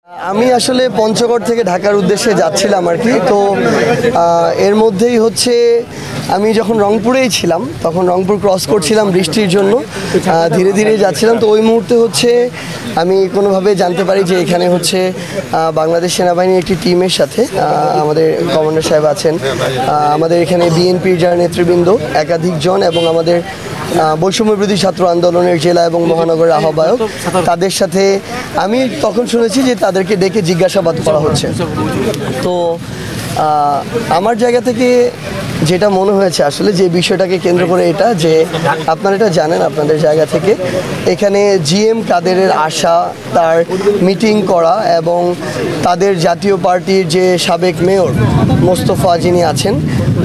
আমি আসলে পঞ্চগড় থেকে ঢাকার উদ্দেশ্যে যাচ্ছিলাম আর কি। তো এর মধ্যেই হচ্ছে আমি যখন রংপুরেই ছিলাম তখন রংপুর ক্রস করছিলাম বৃষ্টির জন্য, ধীরে ধীরে যাচ্ছিলাম। তো ওই মুহূর্তে হচ্ছে আমি কোনোভাবে জানতে পারি যে এখানে হচ্ছে বাংলাদেশ সেনাবাহিনীর একটি টিমের সাথে আমাদের কমান্ডার সাহেব আছেন, আমাদের এখানে বিএনপির যারা নেতৃবৃন্দ একাধিক জন এবং আমাদের বৈষম্য বিরোধী ছাত্র আন্দোলনের জেলা এবং মহানগরের আহ্বায়ক, তাদের সাথে আমি তখন শুনেছি যে তাদেরকে ডেকে জিজ্ঞাসাবাদ করা হচ্ছে। তো আমার জায়গা থেকে যেটা মনে হয়েছে আসলে যে বিষয়টাকে কেন্দ্র করে এটা যে আপনারা এটা জানেন আপনাদের জায়গা থেকে, এখানে জিএম কাদেরের আসা, তার মিটিং করা এবং তাদের জাতীয় পার্টির যে সাবেক মেয়র মোস্তফা যিনি আছেন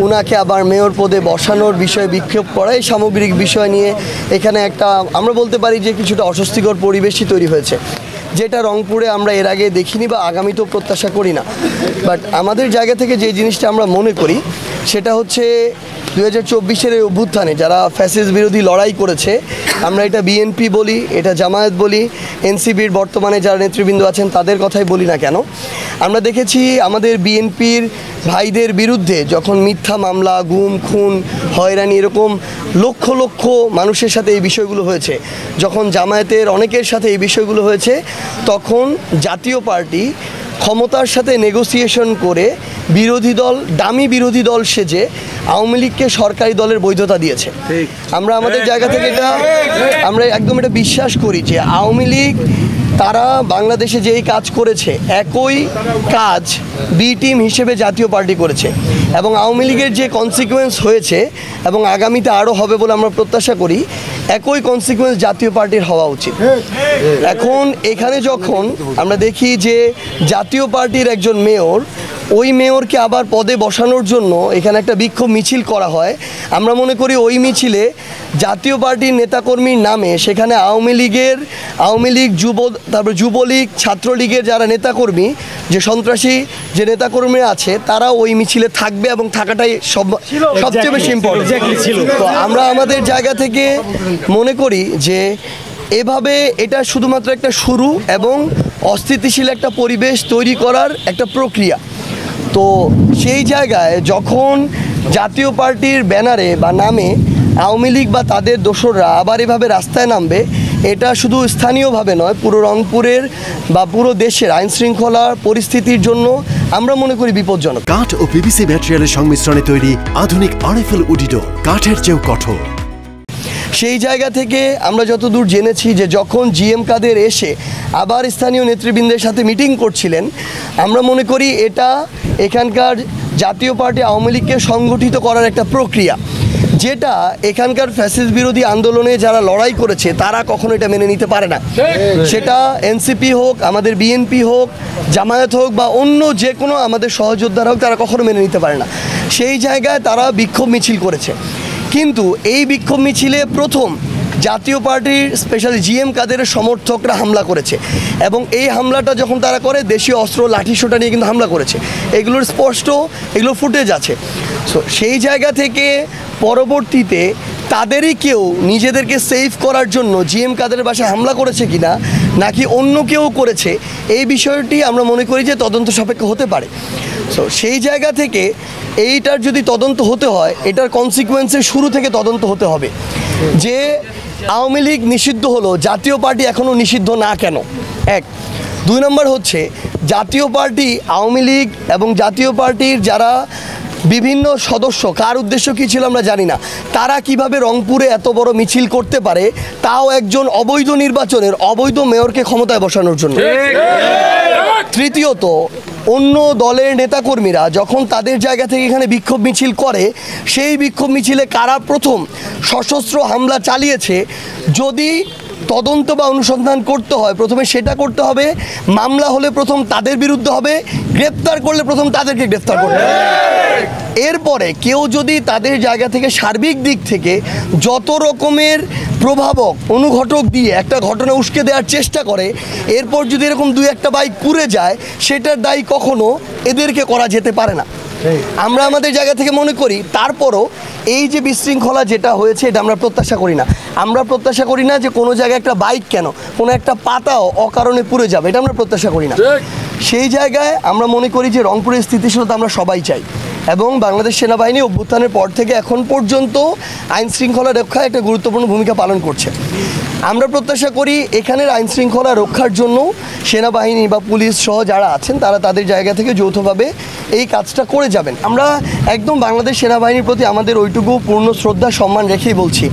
উনাকে আবার মেয়র পদে বসানোর বিষয়ে বিক্ষোভ করা, এই সামগ্রিক বিষয় নিয়ে এখানে একটা আমরা বলতে পারি যে কিছুটা অস্বস্তিকর পরিবেশই তৈরি হয়েছে, যেটা রংপুরে আমরা এর আগে দেখিনি বা আগামীতেও প্রত্যাশা করি না। বাট আমাদের জায়গা থেকে যে জিনিসটা আমরা মনে করি সেটা হচ্ছে 2024-এর এই অভ্যুত্থানে যারা ফ্যাসিস্ট বিরোধী লড়াই করেছে, আমরা এটা বিএনপি বলি, এটা জামায়াত বলি, এনসিপির বর্তমানে যারা নেতৃবৃন্দ আছেন তাদের কথাই বলি না কেন, আমরা দেখেছি আমাদের বিএনপির ভাইদের বিরুদ্ধে যখন মিথ্যা মামলা, গুম, খুন, হয়রানি এরকম লক্ষ লক্ষ মানুষের সাথে এই বিষয়গুলো হয়েছে, যখন জামায়াতের অনেকের সাথে এই বিষয়গুলো হয়েছে, তখন জাতীয় পার্টি ক্ষমতার সাথে নেগোসিয়েশন করে বিরোধী দল, দামি বিরোধী দল সেজে আওয়ামী লীগকে সরকারি দলের বৈধতা দিয়েছে। আমরা আমাদের জায়গা থেকে আমরা একদম এটা বিশ্বাস করি যে আওয়ামী লীগ তারা বাংলাদেশে যেই কাজ করেছে একই কাজ বি টিম হিসেবে জাতীয় পার্টি করেছে এবং আওয়ামী লীগের যে কনসিকুয়েন্স হয়েছে এবং আগামীতে আরও হবে বলে আমরা প্রত্যাশা করি, একই কনসিকুয়েন্স জাতীয় পার্টির হওয়া উচিত। এখন এখানে যখন আমরা দেখি যে জাতীয় পার্টির একজন মেয়র, ওই মেয়রকে আবার পদে বসানোর জন্য এখানে একটা বিক্ষোভ মিছিল করা হয়, আমরা মনে করি ওই মিছিলে জাতীয় পার্টির নেতাকর্মীর নামে সেখানে আওয়ামী লীগ তারপর যুবলীগ, ছাত্রলীগের যারা নেতাকর্মী, যে সন্ত্রাসী যে নেতাকর্মীরা আছে তারা ওই মিছিলে থাকবে এবং থাকাটাই সবচেয়ে বেশি ইম্পর্টেন্ট ছিল। তো আমরা আমাদের জায়গা থেকে মনে করি যে এভাবে এটা শুধুমাত্র একটা শুরু এবং অস্থিতিশীল একটা পরিবেশ তৈরি করার একটা প্রক্রিয়া। তো সেই জায়গায় যখন জাতীয় পার্টির ব্যানারে বা নামে আওয়ামী লীগ বা তাদের দোসররা আবার এভাবে রাস্তায় নামবে, এটা শুধু স্থানীয়ভাবে নয়, পুরো রংপুরের বা পুরো দেশের আইন শৃঙ্খলার পরিস্থিতির জন্য আমরা মনে করি বিপজ্জনক। কাঠ ও পিভিসি ম্যাটেরিয়ালের সংমিশ্রণে তৈরি আধুনিক আরএফএল উডিডোর, কাঠের চেয়েও কঠোর। সেই জায়গা থেকে আমরা যতদূর জেনেছি যে যখন জিএম কাদের এসে আবার স্থানীয় নেতৃবৃন্দের সাথে মিটিং করছিলেন, আমরা মনে করি এটা এখানকার জাতীয় পার্টি আওয়ামী লীগকে সংগঠিত করার একটা প্রক্রিয়া, যেটা এখানকার ফ্যাসিস্ট বিরোধী আন্দোলনে যারা লড়াই করেছে তারা কখনো এটা মেনে নিতে পারে না। সেটা এনসিপি হোক, আমাদের বিএনপি হোক, জামায়াত হোক বা অন্য যে কোনো আমাদের সহযোদ্ধারা হোক, তারা কখনো মেনে নিতে পারে না। সেই জায়গায় তারা বিক্ষোভ মিছিল করেছে, কিন্তু এই বিক্ষোভ মিছিলে প্রথম জাতীয় পার্টির স্পেশালি জিএম কাদেরের সমর্থকরা হামলা করেছে এবং এই হামলাটা যখন তারা করে দেশীয় অস্ত্র লাঠিসোঁটা নিয়ে কিন্তু হামলা করেছে, এগুলোর স্পষ্ট এগুলো ফুটেজ আছে। সো সেই জায়গা থেকে পরবর্তীতে তাদেরই কেউ নিজেদেরকে সেভ করার জন্য জিএম কাদেরের বাসায় হামলা করেছে কিনা নাকি অন্য কেউ করেছে, এই বিষয়টি আমরা মনে করি যে তদন্ত সাপেক্ষ হতে পারে। সো সেই জায়গা থেকে এইটার যদি তদন্ত হতে হয়, এটার কনসিকুয়েন্সের শুরু থেকে তদন্ত হতে হবে যে আওয়ামী লীগ নিষিদ্ধ হলো, জাতীয় পার্টি এখনও নিষিদ্ধ না কেন, এক। দুই নম্বর হচ্ছে জাতীয় পার্টি, আওয়ামী লীগ এবং জাতীয় পার্টির যারা বিভিন্ন সদস্য, কার উদ্দেশ্য কী ছিল আমরা জানি না, তারা কিভাবে রংপুরে এত বড় মিছিল করতে পারে, তাও একজন অবৈধ নির্বাচনের অবৈধ মেয়রকে ক্ষমতায় বসানোর জন্য। তৃতীয়ত, অন্য দলের নেতাকর্মীরা যখন তাদের জায়গা থেকে এখানে বিক্ষোভ মিছিল করে, সেই বিক্ষোভ মিছিলে কারা প্রথম সশস্ত্র হামলা চালিয়েছে, যদি তদন্ত বা অনুসন্ধান করতে হয় প্রথমে সেটা করতে হবে, মামলা হলে প্রথম তাদের বিরুদ্ধে হবে, গ্রেপ্তার করলে প্রথম তাদেরকে গ্রেপ্তার করতে হবে। এরপরে কেউ যদি তাদের জায়গা থেকে সার্বিক দিক থেকে যত রকমের প্রভাবক অনুঘটক দিয়ে একটা ঘটনা উস্কে দেওয়ার চেষ্টা করে, এরপর যদি এরকম দুই একটা বাইক পুড়ে যায়, সেটার দায়ী কখনো এদেরকে করা যেতে পারে না। আমরা আমাদের জায়গা থেকে মনে করি তারপরও এই যে বিশৃঙ্খলা যেটা হয়েছে এটা আমরা প্রত্যাশা করি না। আমরা প্রত্যাশা করি না যে কোনো জায়গায় একটা বাইক কেন, কোনো একটা পাতাও অকারণে পুড়ে যাবে, এটা আমরা প্রত্যাশা করি না। সেই জায়গায় আমরা মনে করি যে রংপুরের স্থিতিশীলতা আমরা সবাই চাই, এবং বাংলাদেশ সেনাবাহিনী অভ্যুত্থানের পর থেকে এখন পর্যন্ত আইন শৃঙ্খলা রক্ষায় একটা গুরুত্বপূর্ণ ভূমিকা পালন করছে। আমরা প্রত্যাশা করি এখানের আইন শৃঙ্খলা রক্ষার জন্য সেনাবাহিনী বা পুলিশ সহ যারা আছেন তারা তাদের জায়গা থেকে যৌথভাবে এই কাজটা করে যাবেন। আমরা একদম বাংলাদেশ সেনাবাহিনীর প্রতি আমাদের ওইটুকু পূর্ণ শ্রদ্ধা সম্মান রেখেই বলছি,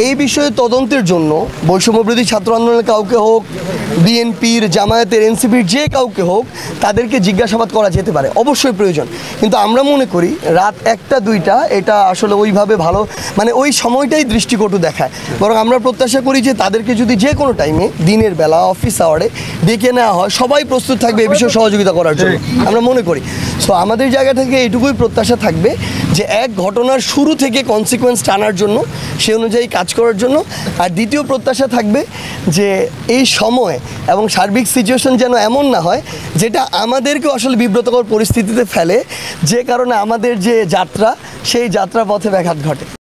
এই বিষয়ে তদন্তের জন্য বৈষম্যবিরোধী ছাত্র আন্দোলনের কাউকে হোক, বিএনপির, জামায়াতের, এনসিপির যে কাউকে হোক, তাদেরকে জিজ্ঞাসাবাদ করা যেতে পারে, অবশ্যই প্রয়োজন। কিন্তু আমরা মনে করি রাত 1টা 2টা এটা আসলে ওইভাবে ভালো, মানে ওই সময়টাই দৃষ্টিকটু দেখায়। বরং আমরা প্রত্যাশা করি যে তাদেরকে যদি যে কোনো টাইমে, দিনের বেলা, অফিস আওয়ারে ডেকে নেওয়া হয়, সবাই প্রস্তুত থাকবে এই বিষয়ে সহযোগিতা করার জন্য, আমরা মনে করি। সো আমাদের জায়গা থেকে এইটুকুই প্রত্যাশা থাকবে যে এক ঘটনার শুরু থেকে কনসিকোয়েন্স টানার জন্য, সে অনুযায়ী কাজ করার জন্য। আর দ্বিতীয় প্রত্যাশা থাকবে যে এই সময় এবং সার্বিক সিচুয়েশন যেন এমন না হয় যেটা আমাদেরকেও আসলে বিব্রতকর পরিস্থিতিতে ফেলে, যে কারণে আমাদের যে যাত্রা সেই যাত্রা পথে ব্যাঘাত ঘটে।